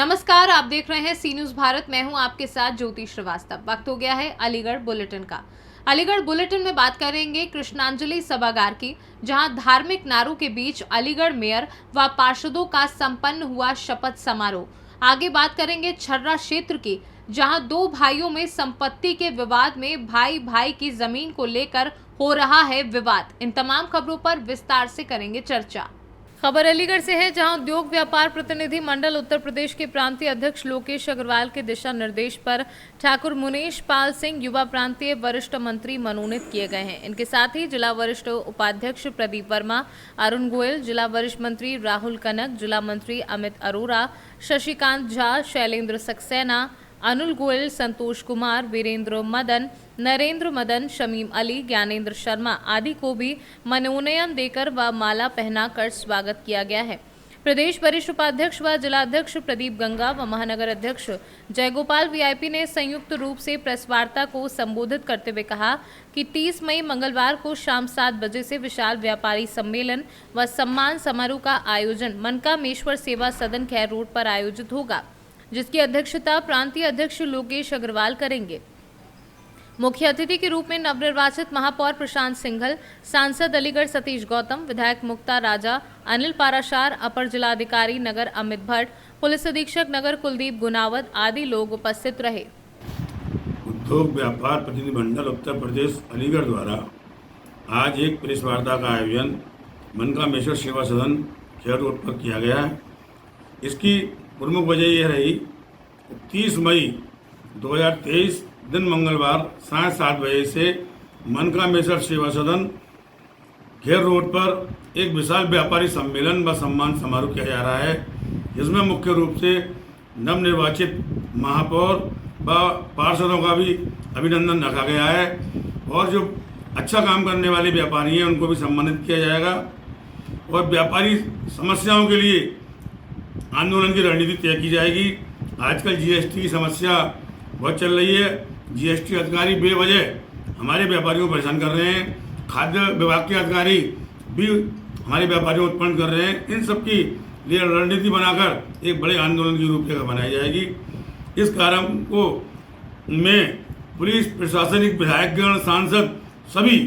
नमस्कार, आप देख रहे हैं सी न्यूज भारत। मैं हूं आपके साथ ज्योति श्रीवास्तव। वक्त हो गया है अलीगढ़ बुलेटिन का। अलीगढ़ बुलेटिन में बात करेंगे कृष्णांजलि सभागार की, जहां धार्मिक नारों के बीच अलीगढ़ मेयर व पार्षदों का संपन्न हुआ शपथ समारोह। आगे बात करेंगे छर्रा क्षेत्र की, जहां दो भाइयों में संपत्ति के विवाद में भाई भाई की जमीन को लेकर हो रहा है विवाद। इन तमाम खबरों पर विस्तार से करेंगे चर्चा। खबर अलीगढ़ से है, जहां उद्योग व्यापार प्रतिनिधि मंडल उत्तर प्रदेश के प्रांतीय अध्यक्ष लोकेश अग्रवाल के दिशा निर्देश पर ठाकुर मुनीश पाल सिंह युवा प्रांतीय वरिष्ठ मंत्री मनोनीत किए गए हैं। इनके साथ ही जिला वरिष्ठ उपाध्यक्ष प्रदीप वर्मा, अरुण गोयल, जिला वरिष्ठ मंत्री राहुल कनक, जिला मंत्री अमित अरोरा, शशिकांत झा, शैलेंद्र सक्सेना, अनुल गोयल, संतोष कुमार, वीरेंद्र मदन, नरेंद्र मदन, शमीम अली, ज्ञानेंद्र शर्मा आदि को भी मनोनयन देकर व माला पहनाकर स्वागत किया गया है। प्रदेश वरिष्ठ उपाध्यक्ष व जिलाध्यक्ष प्रदीप गंगा व महानगर अध्यक्ष जयगोपाल वीआईपी ने संयुक्त रूप से प्रेस वार्ता को संबोधित करते हुए कहा कि 30 मई मंगलवार को शाम 7 बजे से विशाल व्यापारी सम्मेलन व सम्मान समारोह का आयोजन मनकामेश्वर सेवा सदन खैर रोड पर आयोजित होगा, जिसकी अध्यक्षता प्रांतीय अध्यक्ष लोकेश अग्रवाल करेंगे। मुख्य अतिथि के रूप में नवनिर्वाचित महापौर प्रशांत सिंघल, सांसद अलीगढ़ सतीश गौतम, विधायक मुक्ता राजा, अनिल पाराशार, अपर जिलाधिकारी नगर अमित भट्ट, पुलिस अधीक्षक नगर कुलदीप गुनावत आदि लोग उपस्थित रहे। उद्योग व्यापार प्रतिनिधिमंडल उत्तर प्रदेश अलीगढ़ द्वारा आज एक प्रेस वार्ता का आयोजन मनकामेश्वर सेवा सदन खेर रोड पर किया गया है। इसकी प्रमुख वजह यह रही 30 मई 2023 दिन मंगलवार साढ़े 7 बजे से मनकामेश्वर सेवा सदन खेर रोड पर एक विशाल व्यापारी सम्मेलन व सम्मान समारोह किया जा रहा है। इसमें मुख्य रूप से नवनिर्वाचित महापौर व पार्षदों का भी अभिनंदन रखा गया है और जो अच्छा काम करने वाले व्यापारी हैं उनको भी सम्मानित किया जाएगा और व्यापारी समस्याओं के लिए आंदोलन की रणनीति तय की जाएगी। आजकल जीएसटी की समस्या बहुत चल रही है। जीएसटी अधिकारी बेवजह हमारे व्यापारियों को परेशान कर रहे हैं। खाद्य विभाग के अधिकारी भी हमारे व्यापारियों को उत्पन्न कर रहे हैं। इन सब की लिए रणनीति बनाकर एक बड़े आंदोलन की रूपरेखा बनाई जाएगी। इस कार्यक्रम को में पुलिस, प्रशासनिक, विधायकगण, सांसद सभी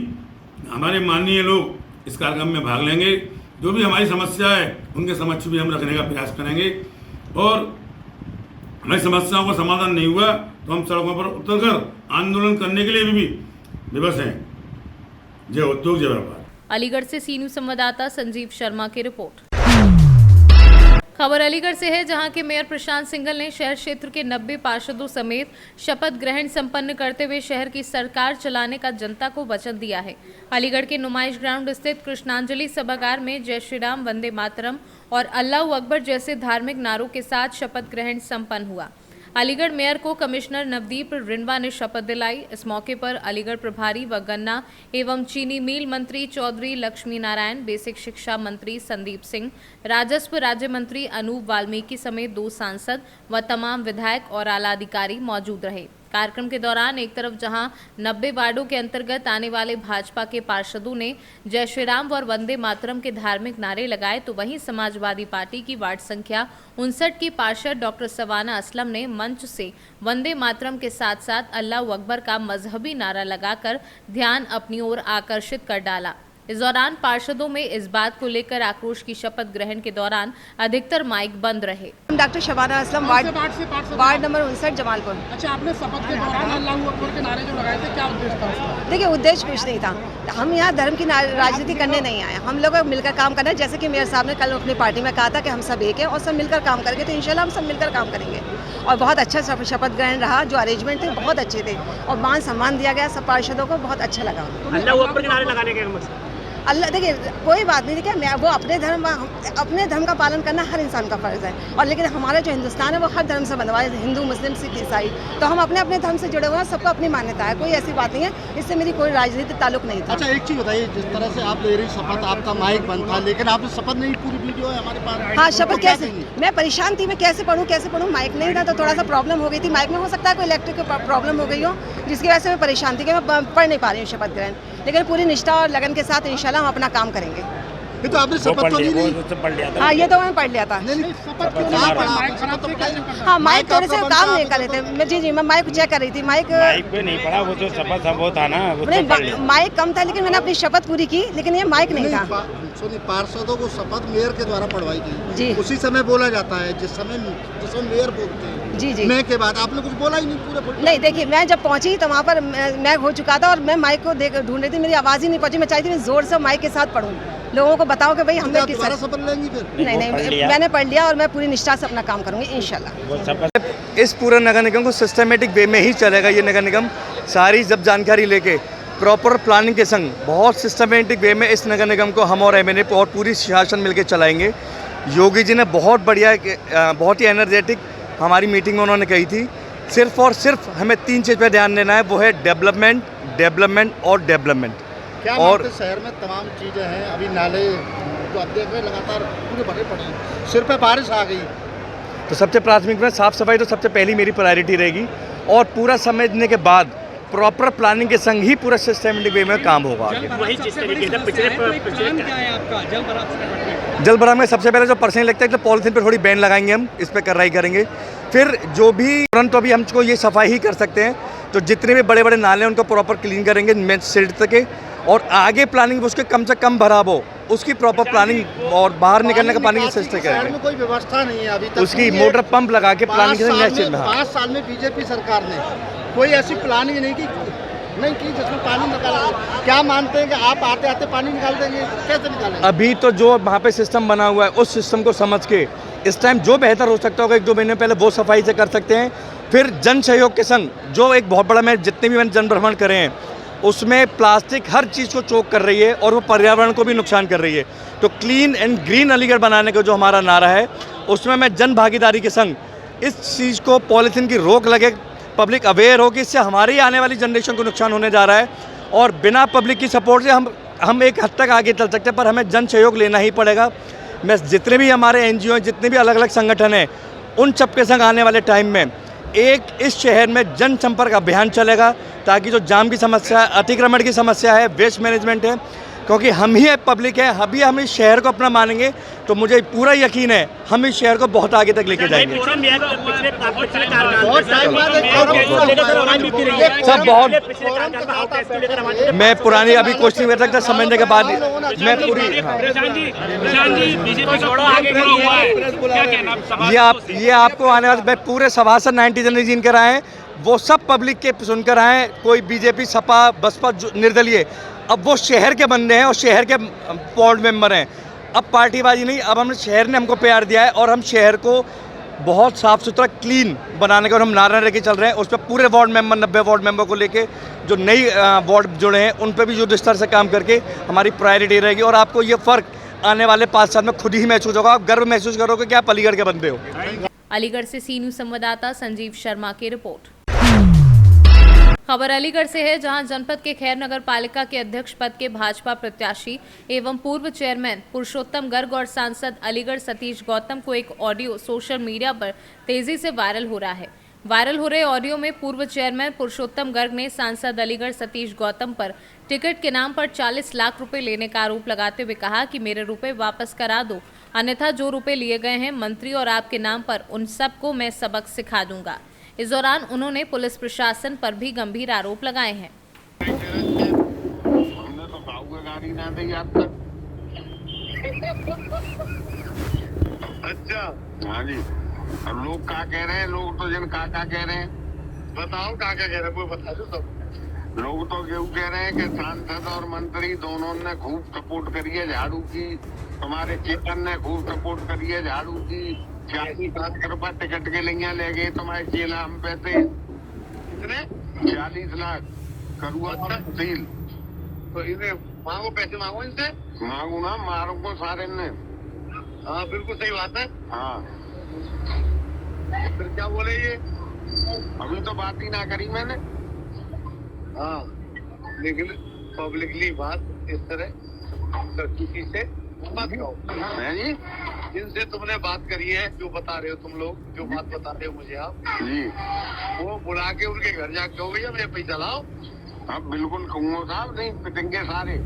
हमारे माननीय लोग इस कार्यक्रम में भाग लेंगे। जो भी हमारी समस्या है उनके समक्ष भी हम रखने का प्रयास करेंगे और हमारी समस्याओं का समाधान नहीं हुआ तो हम सड़कों पर उतरकर आंदोलन करने के लिए भी विवश हैं। जय उद्योग, जय व्यापार। अलीगढ़ से सी न्यूज संवाददाता संजीव शर्मा की रिपोर्ट। खबर अलीगढ़ से है, जहां के मेयर प्रशांत सिंघल ने शहर क्षेत्र के 90 पार्षदों समेत शपथ ग्रहण संपन्न करते हुए शहर की सरकार चलाने का जनता को वचन दिया है। अलीगढ़ के नुमाइश ग्राउंड स्थित कृष्णांजलि सभागार में जय श्री राम, वंदे मातरम और अल्लाहू अकबर जैसे धार्मिक नारों के साथ शपथ ग्रहण संपन्न हुआ। अलीगढ़ मेयर को कमिश्नर नवदीप रिनवा ने शपथ दिलाई। इस मौके पर अलीगढ़ प्रभारी व गन्ना एवं चीनी मिल मंत्री चौधरी लक्ष्मी नारायण, बेसिक शिक्षा मंत्री संदीप सिंह, राजस्व राज्य मंत्री अनूप वाल्मीकि समेत 2 सांसद व तमाम विधायक और आला अधिकारी मौजूद रहे। कार्यक्रम के दौरान एक तरफ जहां 90 वार्डों के अंतर्गत आने वाले भाजपा के पार्षदों ने जय श्री राम और वंदे मातरम के धार्मिक नारे लगाए, तो वहीं समाजवादी पार्टी की वार्ड संख्या 59 की पार्षद डॉक्टर सवाना असलम ने मंच से वंदे मातरम के साथ साथ अल्लाहू अकबर का मजहबी नारा लगाकर ध्यान अपनी ओर आकर्षित कर डाला। इस दौरान पार्षदों में इस बात को लेकर आक्रोश की शपथ ग्रहण के दौरान अधिकतर माइक बंद रहे। Doctor Shabana Aslam, ward number 59 Jamalpur. अच्छा, आपने शपथ के दौरान अल्लाहू अकबर के नारे जो लगाए थे, क्या उद्देश्य था उसका? देखिए, उद्देश्य कुछ नहीं था। हम यहाँ धर्म की राजनीति करने नहीं आए। हम लोग मिलकर काम करना है। जैसे कि मेयर साहब ने कल अपनी पार्टी में कहा था कि हम सब एक हैं और सब मिलकर काम करेंगे, तो इंशाल्लाह हम सब मिलकर काम करेंगे। और बहुत अच्छा शपथ ग्रहण रहा। जो अरेंजमेंट थे बहुत अच्छे थे और मान सम्मान दिया गया सब पार्षदों को, बहुत अच्छा लगा। अल्लाहू अकबर के नारे लगाने के मकसद अल्लाह, देखिए कोई बात नहीं, देखिए वो अपने धर्म का पालन करना हर इंसान का फर्ज है। और लेकिन हमारा जो हिंदुस्तान है वो हर धर्म से बना हुआ है, हिंदू, मुस्लिम, सिख, ईसाई, तो हम अपने अपने धर्म से जुड़े हुए हैं। सबको अपनी मान्यता है, कोई ऐसी बात नहीं है। इससे मेरी कोई राजनीतिक ताल्लुक नहीं था। अच्छा, एक चीज़ बताइए, जिस तरह से आप ले रही शपथ, आपका माइक बंद था, लेकिन आपने शपथ नहीं, पूरी वीडियो है हमारे पास। हाँ, शपथ कैसे, मैं परेशान थी, मैं कैसे पढ़ूँ, माइक नहीं था तो थोड़ा सा प्रॉब्लम हो गई थी। माइक में हो सकता है कोई इलेक्ट्रिक प्रॉब्लम हो गई हो, जिसकी वजह से मैं परेशान थी कि मैं पढ़ नहीं पा रही हूँ शपथ ग्रहण। लेकिन पूरी निष्ठा और लगन के साथ इंशाल्लाह हम अपना काम करेंगे। ये तो आपने शपथ तो नहीं ली। पढ़ लिया था। हाँ, ये तो मैंने पढ़ लिया था। नहीं शपथ क्यों नहीं पढ़ा आपने? शपथ तो पढ़ाई नहीं। हाँ, माइक थोड़े से काम नहीं कर रहे थे। मैं जी मैं माइक चेक कर रही थी। माइक पे नहीं पढ़ा, वो जो शपथ वो था ना, वो तो पढ़ लिया। माइक कम था, लेकिन मैंने अपनी शपथ पूरी की, लेकिन ये माइक नहीं था। सुनिए, पार्षदों को शपथ मेयर के द्वारा पढ़वाई गई जी। उसी समय बोला जाता है जिस समय मेयर बोलते हैं। जी जी। मैं के बाद आपने कुछ बोला ही नहीं पूरे। नहीं, देखिए, मैं जब पहुंची तो वहाँ पर मैं हो चुका था और मैं माइक को ढूंढ रही थी। मेरी आवाज़ ही नहीं पहुंची। मैं चाहती थी जोर से माइक के साथ पढ़ूँ, लोगों को बताओ कि भाई हमने किस दोबारा शपथ लेंगी फिर? नहीं, मैंने पढ़ लिया और मैं पूरी निष्ठा से अपना काम करूँगी इंशाल्लाह। इस पूरे नगर निगम को सिस्टमेटिक वे में ही चलेगा। ये नगर निगम सारी जब जानकारी लेके प्रॉपर प्लानिंग के संग बहुत सिस्टमेटिक वे में इस नगर निगम को हम और एमएनए और पूरी शासन मिलकर चलाएंगे। योगी जी ने बहुत बढ़िया, बहुत ही एनर्जेटिक हमारी मीटिंग में उन्होंने कही थी, सिर्फ और सिर्फ हमें 3 चीज़ पर ध्यान देना है, वो है डेवलपमेंट, डेवलपमेंट और डेवलपमेंट। क्या और शहर में तमाम चीज़ें हैं, अभी नाले जो आप देख रहे हैं लगातार पूरे भरे पड़े हैं, सिर पे बारिश आ गई तो सबसे प्राथमिक में साफ़ सफाई तो सबसे पहली मेरी प्रायोरिटी रहेगी, और पूरा समझने के बाद प्रॉपर प्लानिंग के संग ही पूरा सिस्टमेटिक वे में काम होगा। वही जिस तरीके से पिछले क्या है आपका जल भराव में सबसे पहले जो परसेंट लगता है, तो पॉलिथीन पे थोड़ी बैन लगाएंगे, हम इस पर कार्रवाई करेंगे। फिर जो भी तुरंत अभी हमको ये सफाई ही कर सकते हैं, तो जितने भी बड़े बड़े नाले हैं उनको प्रॉपर क्लीन करेंगे मेन सिल्ट तक के, और आगे प्लानिंग उसके कम से कम भराव हो उसकी प्रॉपर प्लानिंग, और बाहर निकलने का पानी की सिस्टम शहर करेंगे। में कोई व्यवस्था नहीं है अभी तक उसकी मोटर पंप लगा के प्लानिंग 5 साल में बीजेपी सरकार ने कोई ऐसी प्लानिंग नहीं की जिसमें पानी निकाला। क्या मानते हैं कि आप आते आते पानी निकाल देंगे? कैसे निकालेंगे? अभी तो जो वहाँ पे सिस्टम बना हुआ है उस सिस्टम को समझ के इस टाइम जो बेहतर हो सकता होगा 1-2 महीने पहले वो सफाई से कर सकते हैं। फिर जन सहयोग के संग जो एक बहुत बड़ा, मैं जितने भी मैंने जन भ्रमण करे हैं उसमें प्लास्टिक हर चीज़ को चोक कर रही है और वो पर्यावरण को भी नुकसान कर रही है। तो क्लीन एंड ग्रीन अलीगढ़ बनाने का जो हमारा नारा है उसमें मैं जन भागीदारी के संग इस चीज़ को, पॉलीथीन की रोक लगे, पब्लिक अवेयर हो कि इससे हमारी आने वाली जनरेशन को नुकसान होने जा रहा है, और बिना पब्लिक की सपोर्ट से हम एक हद तक आगे चल सकते हैं, पर हमें जन सहयोग लेना ही पड़ेगा। मैं जितने भी हमारे एनजीओ हैं, जितने भी अलग अलग संगठन हैं, उन सब के संग आने वाले टाइम में एक इस शहर में जनसंपर्क अभियान चलेगा, ताकि जो जाम की समस्या है, अतिक्रमण की समस्या है, वेस्ट मैनेजमेंट है, क्योंकि हम ही पब्लिक है, हम इस शहर को अपना मानेंगे तो मुझे पूरा यकीन है हम इस शहर को बहुत आगे तक लेके जाएंगे। सब बहुत, मैं पुरानी अभी कुछ नहीं कर सकता, समझने के बाद मैं पूरी ये आपको आने वाले, मैं पूरे सभासद 90 जन जिनकर आए वो सब पब्लिक के सुनकर आए, कोई बीजेपी, सपा, बसपा, निर्दलीय, अब वो शहर के बंदे हैं और शहर के वार्ड मेंबर हैं। अब पार्टीबाजी नहीं, अब हमने शहर ने हमको प्यार दिया है और हम शहर को बहुत साफ़ सुथरा क्लीन बनाने का और हम नारा लेके चल रहे हैं। उस पर पूरे वार्ड मेंबर, 90 वार्ड मेंबर को लेके जो नई वार्ड जुड़े हैं उन पर भी जो विस्तार से काम करके हमारी प्रायोरिटी रहेगी, और आपको ये फ़र्क आने वाले 5 साल में खुद ही महसूस होगा। आप गर्व महसूस करोगे कि आप अलीगढ़ के बंदे हो। अलीगढ़ से सी न्यूज़ संवाददाता संजीव शर्मा की रिपोर्ट। खबर अलीगढ़ से है, जहां जनपद के खैर नगर पालिका के अध्यक्ष पद के भाजपा प्रत्याशी एवं पूर्व चेयरमैन पुरुषोत्तम गर्ग और सांसद अलीगढ़ सतीश गौतम को एक ऑडियो सोशल मीडिया पर तेजी से वायरल हो रहा है। वायरल हो रहे ऑडियो में पूर्व चेयरमैन पुरुषोत्तम गर्ग ने सांसद अलीगढ़ सतीश गौतम पर टिकट के नाम पर 40 लाख रुपए लेने का आरोप लगाते हुए कहा कि मेरे रुपए वापस करा दो, अन्यथा जो रुपए लिए गए हैं मंत्री और आपके नाम पर उन सबको मैं सबक सिखा दूंगा। इस दौरान उन्होंने पुलिस प्रशासन पर भी गंभीर आरोप लगाए हैं। अच्छा, हाँ जी। अब लोग क्या कह रहे हैं, लोग तो जिन का कह रहे हैं, बताओ क्या कह रहे हैं, कोई बता दो सब। लोग तो क्यों कह रहे हैं कि सांसद और मंत्री दोनों ने खूब सपोर्ट करी है झाड़ू की, तुम्हारे चेतन ने खूब सपोर्ट करी है झाड़ू की, 40 लाख रुपए टिकट के लिए ले गए तुम्हारे चेला हम पैसे, कितने 40 लाख करुआ तहसील। तो इन्हें मांगो, पैसे मांगो इनसे। मांगू ना, मारो को सारे ने। हाँ बिल्कुल सही बात है। हाँ फिर क्या बोले ये, अभी तो बात ही ना करी मैंने। हाँ लेकिन पब्लिकली बात इस तरह किसी से मत कहो जी, जिनसे तुमने बात करी है, जो बता रहे हो तुम लोग, जो बात बता रहे हो मुझे आप जी, वो बुला के उनके घर जाके कहो भैया मेरे पैसा लाओ। हाँ बिल्कुल कहूँगा साहब, नहीं पिटेंगे सारे।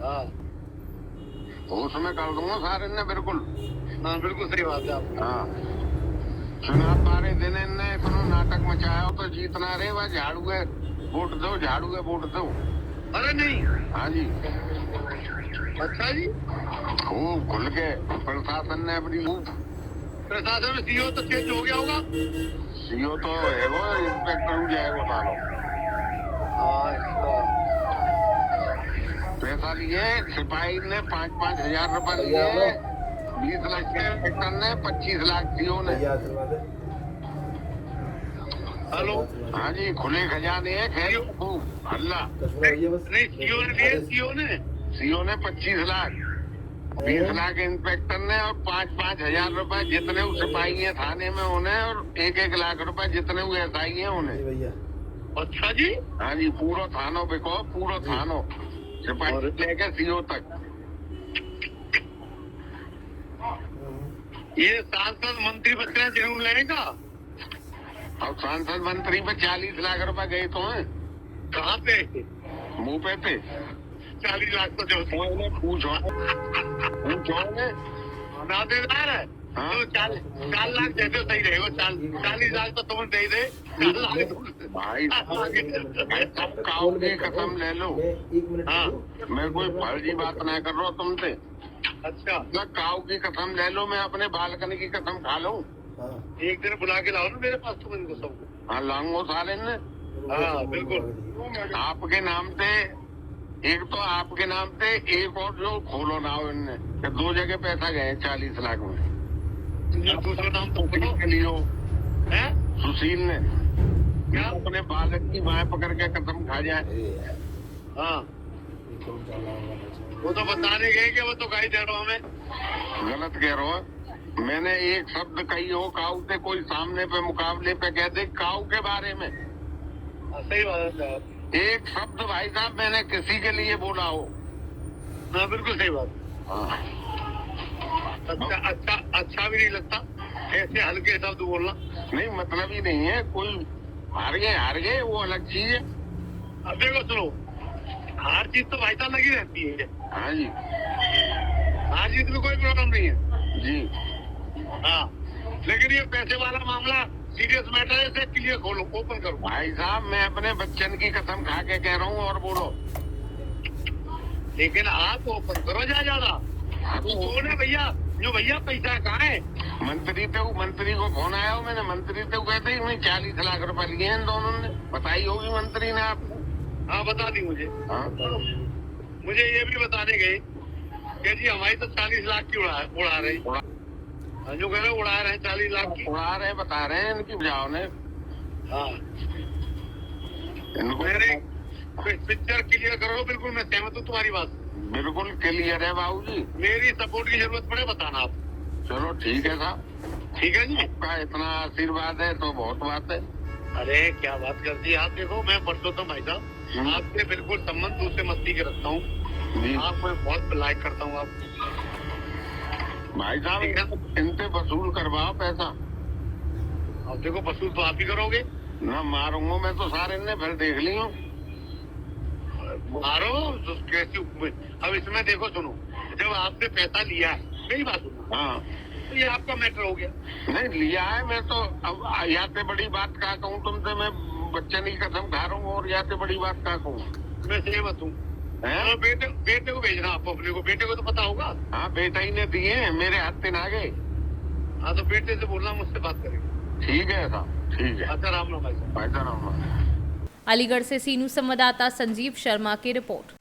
हाँ उसमें कर दूंगा सारे ने बिल्कुल। हाँ बिल्कुल सही बात है आप। हाँ चुनाव बारे दिन इनने इतना नाटक मचाया हो तो जीतना रे वह झाड़ू है वोट दो, झाड़ू है वोट दो। अरे नहीं। हाँ जी अच्छा जी। खूब खुल के प्रशासन ने अपनी प्रशासन में सीओ तो चेंज हो गया होगा। सीओ तो है वो इंस्पेक्टर हो जाएगा सालों। पैसा लिए सिपाही ने 5-5 हजार रुपए लिए, 20 लाख के इंस्पेक्टर ने, 25 लाख सीओ ने। हेलो। हाँ जी खुले खजाने हैं खैर खूब हल्ला। नहीं सीओ ने लिए, सीओ ने 25 लाख, 20 लाख इंस्पेक्टर ने और 5-5 हजार रुपए जितने वो सिपाही हैं थाने में उन्हें और 1-1 लाख रुपए जितने वो एसआई हैं उन्हें। अच्छा जी। हाँ जी पूरा थानों पे कहो, पूरा थानों सिपाही लेके सीओ तक। ये सांसद मंत्री बच्चे हैं जरूर लेगा। और सांसद मंत्री पे 40 लाख रुपए गए तो हैं। कहाँ पे? मुंह पे 40 लाख तो जो पूछो ने नातेदार है। हाँ? तो 4 लाख दे दो सही रहेगा। 40 लाख तो तुम दे दे। 4 लाख भाई सब काऊ की कसम ले लो। हाँ मैं कोई फर्जी बात ना कर रहा हूँ तुमसे। अच्छा मैं काऊ की कसम ले लो, मैं अपने बालकनी की कसम खा लूं। एक दिन बुला के लाओ ना मेरे पास तुम इनको सबको। हाँ लाऊंगा सारे ने। हाँ बिल्कुल। आपके नाम से एक तो आपके नाम से एक और जो खोलो ना हो इनने 2 जगह पैसा गए 40 लाख में। दूसरा नाम तो सुशील के लिए है। सुशील ने क्या? अपने बालक की बाएं पकड़ के कसम खा जाए। हाँ वो तो बताने गए कि वो तो गाई दे रहा हूँ मैं। गलत कह रहा हो। मैंने एक शब्द कही हो काऊ से, कोई सामने पे मुकाबले पे कह दे काऊ के बारे में सही बात है। एक शब्द भाई साहब मैंने किसी के लिए बोला हो। हाँ बिल्कुल सही बात। हाँ। अच्छा भी नहीं लगता ऐसे हल्के शब्द बोलना। नहीं मतलब ही नहीं है, कोई हार गए वो अलग चीज है। अब देखो सुनो, हार जीत तो भाई साहब लगी रहती है। हाँ जी हार जीत में कोई प्रॉब्लम नहीं है जी। हाँ लेकिन ये पैसे वाला मामला सीरियस मैटर है, इसे क्लियर खोलो, ओपन करो। भाई साहब मैं अपने बच्चन की कसम खा के कह रहा हूँ और बोलो। लेकिन आप ओपन करो ज्यादा। तो ना भैया जो भैया पैसा कहाँ है? मंत्री को फोन आया हो, मैंने मंत्री से कहते ही उन्हें 40 लाख रुपए लिए हैं दोनों ने। बताई होगी मंत्री ने आपको। हाँ बता दी मुझे। हाँ मुझे ये भी बताने गए कि जी हमारी तो 40 लाख की उड़ा रही। जो कह रहे उड़ा रहे हैं 40 लाख की। उड़ा रहे बता रहे हैं इनकी बुझाओ ने। हाँ इनको मेरे पिक्चर क्लियर करो। बिल्कुल मैं सहमत हूँ तुम्हारी बात। बिल्कुल क्लियर है बाबूजी। मेरी सपोर्ट की जरूरत पड़े बताना आप। चलो ठीक है साहब। ठीक है जी। आपका इतना आशीर्वाद है तो बहुत बात है। अरे क्या बात कर दी आप। देखो मैं परसोत्तम भाई साहब आपसे बिल्कुल संबंध दूसरे मस्ती के रखता हूँ। आपको बहुत लाइक करता हूँ। आप भाई साहब इनसे वसूल करवाओ पैसा। अब देखो वसूल तो आप ही करोगे ना। मारूंगा मैं तो सारे ने फिर देख ली हूँ। मारो तो कैसी। अब इसमें देखो सुनो, जब आपने पैसा लिया है, मेरी बात सुनो। हाँ तो ये आपका मैटर हो गया। नहीं लिया है मैं तो। अब यहाँ से बड़ी बात क्या कहूँ तुमसे। मैं बच्चन की कसम खा रहा हूँ और यहाँ से बड़ी बात क्या कहूँ। मैं सहमत हूँ। बेटे को भेजना आपको, अपने को। बेटे को तो पता होगा। हाँ बेटा ही ने दिए मेरे हाथ से ना गए। हाँ तो बेटे से बोलना, मुझसे बात करेंगे। ठीक है साहब ठीक है। अच्छा राम राम भाई साहब। भाई साहब राम। अलीगढ़ से सीनू संवाददाता संजीव शर्मा की रिपोर्ट।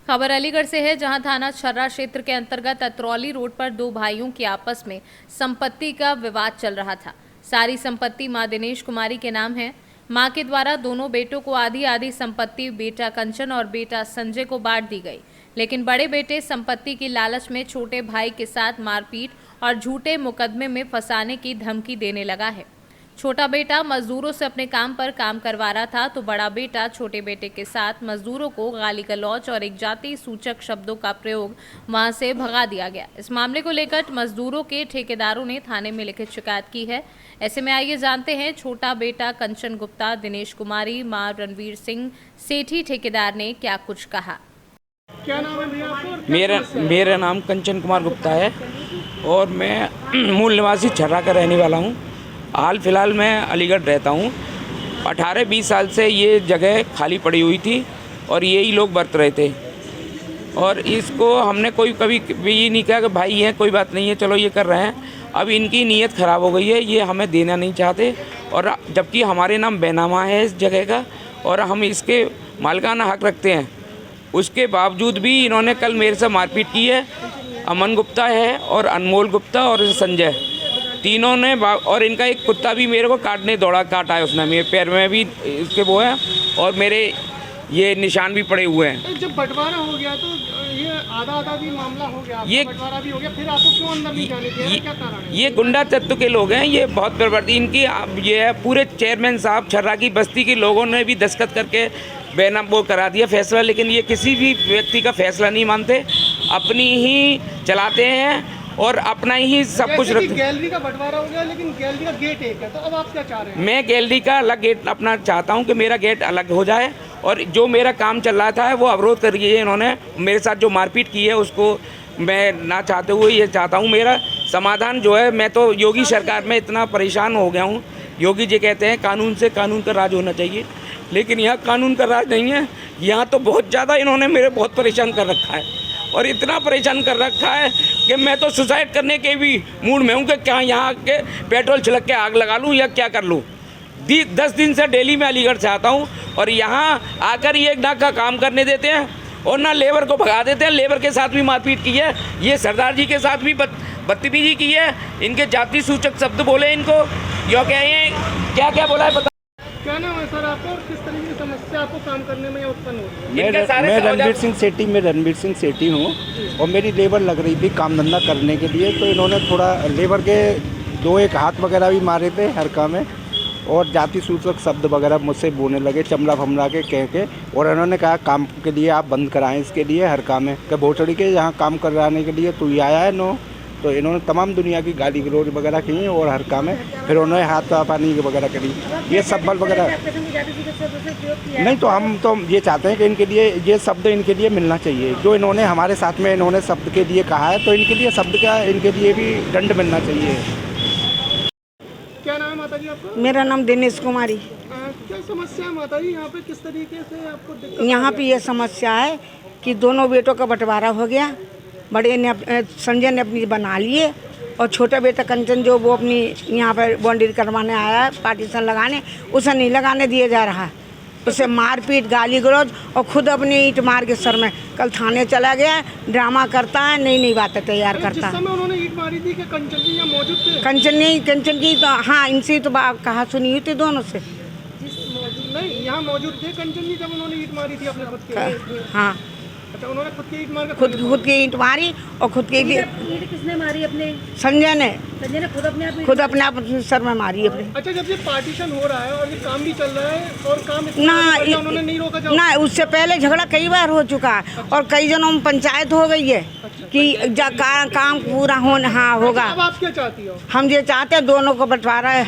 खबर अलीगढ़ से है, जहां थाना छर्रा क्षेत्र के अंतर्गत अतरौली रोड पर 2 भाइयों की आपस में संपत्ति का विवाद चल रहा था। सारी संपत्ति मां दिनेश कुमारी के नाम है। मां के द्वारा दोनों बेटों को आधी आधी संपत्ति बेटा कंचन और बेटा संजय को बांट दी गई, लेकिन बड़े बेटे संपत्ति की लालच में छोटे भाई के साथ मारपीट और झूठे मुकदमे में फंसाने की धमकी देने लगा है। छोटा बेटा मजदूरों से अपने काम पर काम करवा रहा था तो बड़ा बेटा छोटे बेटे के साथ मजदूरों को गाली गलौज और एक जाति सूचक शब्दों का प्रयोग वहां से भगा दिया गया। इस मामले को लेकर मजदूरों के ठेकेदारों ने थाने में लिखित शिकायत की है। ऐसे में आइए जानते हैं छोटा बेटा कंचन गुप्ता, दिनेश कुमारी, मां रणवीर सिंह सेठी ठेकेदार ने क्या कुछ कहा। क्या नाम है भैया आपका और क्या मेरा समस्या है? मेरा नाम कंचन कुमार गुप्ता है और मैं मूल निवासी छर्रा का रहने वाला हूँ। हाल फिलहाल मैं अलीगढ़ रहता हूँ। 18-20 साल से ये जगह खाली पड़ी हुई थी और यही लोग बरत रहे थे और इसको हमने कोई कभी भी ये नहीं कहा कि भाई हैं कोई बात नहीं है चलो ये कर रहे हैं। अब इनकी नीयत ख़राब हो गई है, ये हमें देना नहीं चाहते और जबकि हमारे नाम बेनामा है इस जगह का और हम इसके मालिकाना हक रखते हैं। उसके बावजूद भी इन्होंने कल मेरे से मारपीट की है। अमन गुप्ता है और अनमोल गुप्ता और संजय, तीनों ने और इनका एक कुत्ता भी मेरे को काटा है उसने, मेरे पैर में भी इसके वो है और मेरे ये निशान भी पड़े हुए हैं। जब बंटवारा हो गया तो ये आधा भी मामला हो गया, ये बंटवारा भी हो गया, फिर आपको क्यों अंदर नहीं जाने दिया, क्या कारण है? ये गुंडा तत्व के लोग हैं, ये बहुत प्रवृत्ति इनकी ये है। पूरे चेयरमैन साहब छर्रा की बस्ती के लोगों ने भी दस्तखत करके बैनर वो करा दिया फैसला, लेकिन ये किसी भी व्यक्ति का फैसला नहीं मानते, अपनी ही चलाते हैं और अपना ही सब कुछ रखते हैं। गैलरी का बंटवारा हो गया लेकिन गैलरी का गेट एक है, तो अब आप क्या चाह रहे हैं? मैं गैलरी का अलग गेट अपना चाहता हूं कि मेरा गेट अलग हो जाए और जो मेरा काम चल रहा था वो अवरोध कर दिया इन्होंने। मेरे साथ जो मारपीट की है उसको मैं ना चाहते हुए ये चाहता हूं मेरा समाधान जो है। मैं तो योगी सरकार में इतना परेशान हो गया हूं। योगी जी कहते हैं कानून से कानून का राज होना चाहिए, लेकिन यहाँ कानून का राज नहीं है। यहाँ तो बहुत ज़्यादा इन्होंने मेरे बहुत परेशान कर रखा है और इतना परेशान कर रखा है कि मैं तो सुसाइड करने के भी मूड में हूँ कि क्या यहाँ के पेट्रोल छिड़क के आग लगा लूँ या क्या कर लूँ। 10 दिन से डेली में अलीगढ़ से आता हूँ और यहाँ आकर ये ना का काम करने देते हैं और ना लेबर को भगा देते हैं। लेबर के साथ भी मारपीट की है, ये सरदार जी के साथ भी बदतमीजी की है, इनके जाति सूचक शब्द बोले इनको, यो कह रहे हैं क्या क्या बोला है पता। क्या नाम है सर आपका और किस तरीके की समस्या आपको काम करने में उत्पन्न हो रही है? मैं रणवीर सिंह सेठी हूँ और मेरी लेबर लग रही थी काम धंधा करने के लिए, तो इन्होंने थोड़ा लेबर के 2-1 हाथ वगैरह भी मारे थे हरका में और जाति सूचक शब्द वगैरह मुझसे बोलने लगे चमड़ा फमड़ा के कह के, और इन्होंने कहा काम के लिए आप बंद कराएं इसके लिए हरका में कि भोसड़ी के यहाँ काम कराने के लिए तू ही आया है नो। तो इन्होंने तमाम दुनिया की गाली गलौज वगैरह की और हरका में फिर उन्होंने हाथ पानी वगैरह करी, ये सब बल वगैरह नहीं। तो हम तो ये चाहते हैं कि इनके लिए ये शब्द इनके लिए मिलना चाहिए जो इन्होंने हमारे साथ में इन्होंने शब्द के लिए कहा है, तो इनके लिए शब्द का इनके लिए भी दंड मिलना चाहिए। क्या नाम है माता जी आपका? मेरा नाम दिनेश कुमारी। क्या समस्या है माता जी यहाँ पे, किस तरीके से आपको दिक्कत? यहाँ पे ये समस्या है कि दोनों बेटों का बंटवारा हो गया। बड़े ने संजय ने अपनी बना लिए और छोटा बेटा कंचन जो वो अपनी यहाँ पर बाउंड्री करवाने आया है पार्टीशन लगाने, उसे नहीं लगाने दिया जा रहा। उसे मारपीट गाली गलौज और खुद अपनी ईंट मार के सर में कल थाने चला गया, ड्रामा करता है, नई बातें तैयार करता है। जिस समय उन्होंने ईंट मारी थी कि कंचन जी यहाँ मौजूद थे? कंचन की तो हाँ, इनसे तो कहा सुनी हुई थी दोनों से। नहीं, यहाँ मौजूद थे कंचन जी जब उन्होंने ईंट मारी थी अपने खुद के? हाँ। अच्छा, उन्होंने खुद की ईंट मार खुद की ईंट मारी और खुद की ईंट किसने मारी? अपने संजय ने खुद अपने आप सर में मारी अपने। अच्छा, जब ये पार्टीशन हो रहा है और ये काम भी चल रहा है और काम उन्होंने नहीं रोका ना, उससे पहले झगड़ा कई बार हो चुका है और कई जनों में पंचायत हो गई है कि काम पूरा होगा। अब आप क्या चाहती हो? हम ये चाहते हैं दोनों को बंटवारा है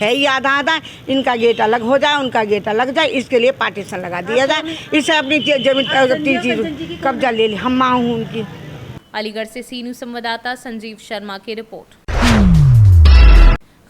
ही आधा, इनका गेट अलग हो जाए, उनका गेट अलग जाए, इसके लिए पार्टीशन लगा दिया जाए। इससे अपनी जमीन चीज कब्जा ले ली। हम माँ हूँ उनकी। अलीगढ़ से सी न्यूज़ संवाददाता संजीव शर्मा की रिपोर्ट।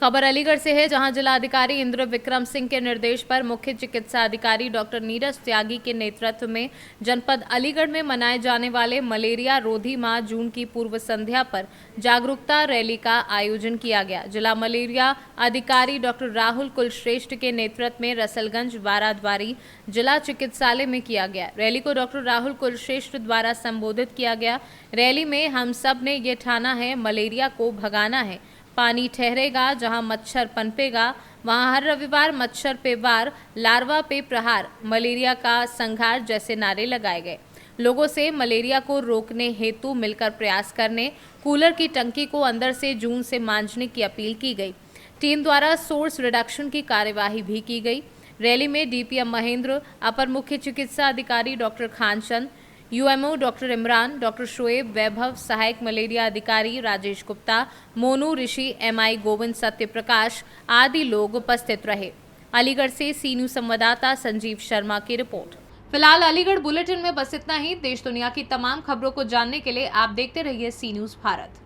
खबर अलीगढ़ से है, जहां जिलाधिकारी इंद्र विक्रम सिंह के निर्देश पर मुख्य चिकित्सा अधिकारी डॉक्टर नीरज त्यागी के नेतृत्व में जनपद अलीगढ़ में मनाए जाने वाले मलेरिया रोधी माह जून की पूर्व संध्या पर जागरूकता रैली का आयोजन किया गया। जिला मलेरिया अधिकारी डॉक्टर राहुल कुलश्रेष्ठ के नेतृत्व में रसलगंज बाराद्वारी जिला चिकित्सालय में किया गया। रैली को डॉक्टर राहुल कुलश्रेष्ठ द्वारा संबोधित किया गया। रैली में हम सब ने ये ठाना है, मलेरिया को भगाना है। पानी ठहरेगा जहां मच्छर पनपेगा, वहां हर रविवार मच्छर पे वार, लार्वा पे प्रहार, मलेरिया का संहार जैसे नारे लगाए गए। लोगों से मलेरिया को रोकने हेतु मिलकर प्रयास करने, कूलर की टंकी को अंदर से जून से मांझने की अपील की गई। टीम द्वारा सोर्स रिडक्शन की कार्यवाही भी की गई। रैली में डीपीएम महेंद्र, अपर मुख्य चिकित्सा अधिकारी doctor Khanchand, UMO doctor Imran, doctor Shoaib, Vaibhav, सहायक मलेरिया अधिकारी राजेश गुप्ता, मोनू ऋषि, एमआई गोविंद, सत्य प्रकाश आदि लोग उपस्थित रहे। अलीगढ़ से सी न्यूज़ संवाददाता संजीव शर्मा की रिपोर्ट। फिलहाल अलीगढ़ बुलेटिन में बस इतना ही। देश दुनिया की तमाम खबरों को जानने के लिए आप देखते रहिए सी न्यूज़ भारत।